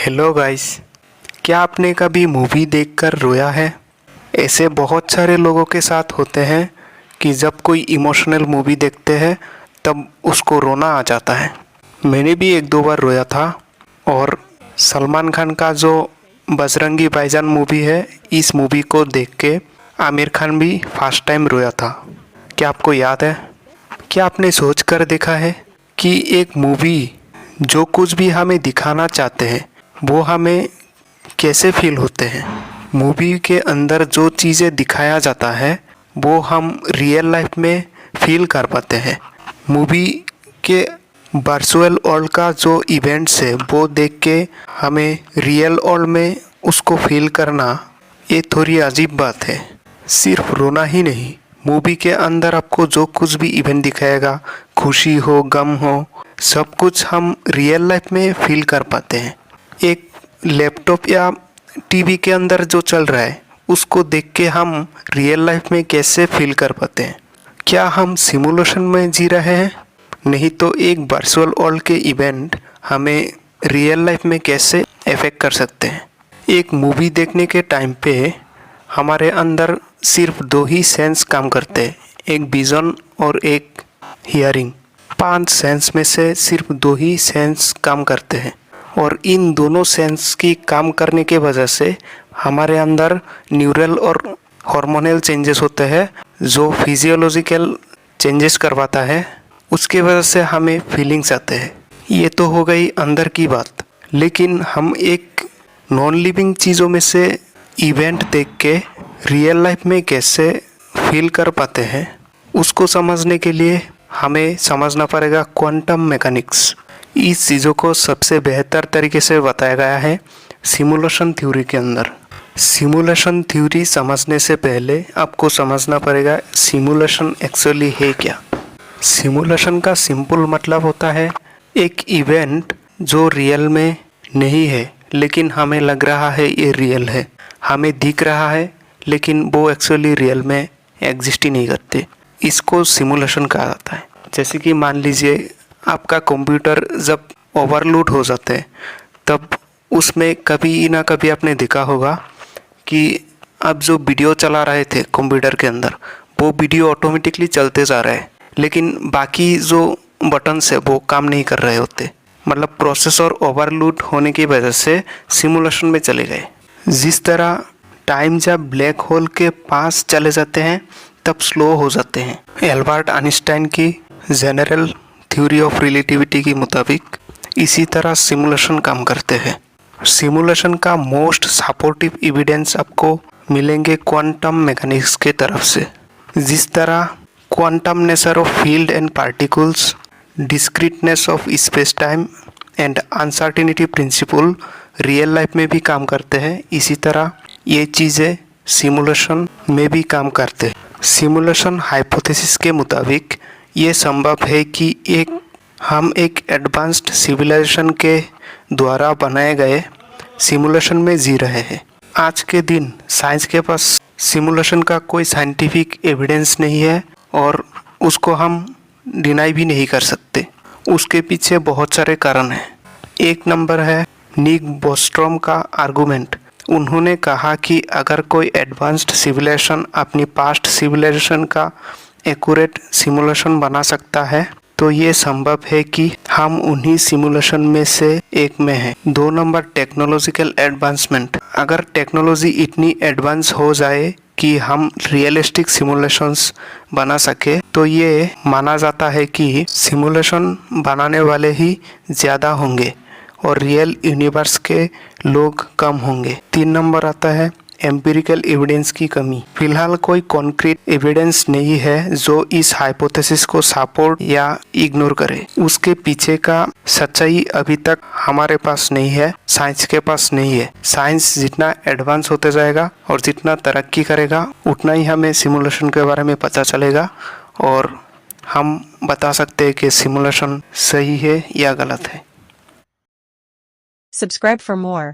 Hello guys, क्या आपने कभी मूवी देखकर रोया है? ऐसे बहुत सारे लोगों के साथ होते हैं कि जब कोई इमोशनल मूवी देखते हैं तब उसको रोना आ जाता है। मैंने भी एक दो बार रोया था। और सलमान खान का जो बजरंगी भाईजान मूवी है, इस मूवी को देख के आमिर खान भी फर्स्ट टाइम रोया था। क्या आपको याद है? क्या आपने सोच कर देखा है कि एक मूवी जो कुछ भी हमें दिखाना चाहते हैं वो हमें कैसे फील होते हैं? मूवी के अंदर जो चीज़ें दिखाया जाता है वो हम रियल लाइफ में फील कर पाते हैं। मूवी के वर्चुअल वर्ल्ड का जो इवेंट्स है वो देख के हमें रियल वर्ल्ड में उसको फील करना ये थोड़ी अजीब बात है। सिर्फ रोना ही नहीं, मूवी के अंदर आपको जो कुछ भी इवेंट दिखाएगा, खुशी हो गम हो, सब कुछ हम रियल लाइफ में फील कर पाते हैं। एक लैपटॉप या टीवी के अंदर जो चल रहा है उसको देख के हम रियल लाइफ में कैसे फील कर पाते हैं? क्या हम सिमुलेशन में जी रहे हैं? नहीं तो एक वर्चुअल वर्ल्ड के इवेंट हमें रियल लाइफ में कैसे अफेक्ट कर सकते हैं? एक मूवी देखने के टाइम पे हमारे अंदर सिर्फ दो ही सेंस काम करते हैं, एक विजन और एक हियरिंग। 5 सेंस में से सिर्फ 2 ही सेंस काम करते हैं और इन दोनों सेंस की काम करने के वजह से हमारे अंदर न्यूरल और हार्मोनल चेंजेस होते हैं जो फिजियोलॉजिकल चेंजेस करवाता है। उसके वजह से हमें फीलिंग्स आते हैं। ये तो हो गई अंदर की बात, लेकिन हम एक नॉन लिविंग चीज़ों में से इवेंट देख के रियल लाइफ में कैसे फील कर पाते हैं, उसको समझने के लिए हमें समझना पड़ेगा क्वांटम मैकेनिक्स। इस चीज़ों को सबसे बेहतर तरीके से बताया गया है सिमुलेशन थ्योरी के अंदर। सिमुलेशन थ्योरी समझने से पहले आपको समझना पड़ेगा सिमुलेशन एक्चुअली है क्या। सिमुलेशन का सिंपल मतलब होता है एक इवेंट जो रियल में नहीं है लेकिन हमें लग रहा है ये रियल है, हमें दिख रहा है लेकिन वो एक्चुअली रियल में एग्जिस्ट ही नहीं करते। इसको सिमुलेशन कहा जाता है। जैसे कि मान लीजिए आपका कंप्यूटर जब ओवरलोड हो जाते हैं तब उसमें कभी ना कभी आपने देखा होगा कि अब जो वीडियो चला रहे थे कंप्यूटर के अंदर वो वीडियो ऑटोमेटिकली चलते जा रहे हैं, लेकिन बाकी जो बटन्स है वो काम नहीं कर रहे होते। मतलब प्रोसेसर ओवरलोड होने की वजह से सिमुलेशन में चले गए। जिस तरह टाइम जब ब्लैक होल के पास चले जाते हैं तब स्लो हो जाते हैं। एल्बर्ट आइंस्टाइन की जनरल थ्योरी ऑफ रिलेटिविटी के मुताबिक इसी तरह सिमुलेशन काम करते हैं। सिमुलेशन का मोस्ट सपोर्टिव एविडेंस आपको मिलेंगे क्वांटम मैकेनिक्स के तरफ से। जिस तरह quantum nature of field and particles, discreteness of space time and uncertainty principle real life में भी काम करते हैं, इसी तरह ये चीज़ें सिमुलेशन में भी काम करते हैं। सिमुलेशन हाइपोथेसिस के मुताबिक ये संभव है कि हम एक एडवांस्ड सिविलाइजेशन के द्वारा बनाए गए सिमुलेशन में जी रहे हैं। आज के दिन साइंस के पास सिमुलेशन का कोई साइंटिफिक एविडेंस नहीं है और उसको हम डिनाई भी नहीं कर सकते। उसके पीछे बहुत सारे कारण हैं। एक नंबर है निक बोस्ट्रॉम का आर्गूमेंट। उन्होंने कहा कि अगर कोई एडवांस्ड सिविलाइजेशन अपनी पास्ट सिविलाइजेशन का एक्यूरेट सिमुलेशन बना सकता है तो ये संभव है कि हम उन्हीं सिमुलेशन में से एक में हैं। 2 नंबर टेक्नोलॉजिकल एडवांसमेंट। अगर टेक्नोलॉजी इतनी एडवांस हो जाए कि हम रियलिस्टिक सिमुलेशंस बना सके तो ये माना जाता है कि सिमुलेशन बनाने वाले ही ज़्यादा होंगे और रियल यूनिवर्स के लोग कम होंगे। 3 नंबर आता है एम्पिरिकल एविडेंस की कमी। फिलहाल कोई कॉन्क्रीट एविडेंस नहीं है जो इस हाइपोथेसिस को सपोर्ट या इग्नोर करे। उसके पीछे का सच्चाई अभी तक हमारे पास नहीं है, साइंस के पास नहीं है। साइंस जितना एडवांस होते जाएगा और जितना तरक्की करेगा उतना ही हमें सिमुलेशन के बारे में पता चलेगा और हम बता सकते हैं कि सिमुलेशन सही है या गलत है। Subscribe for more.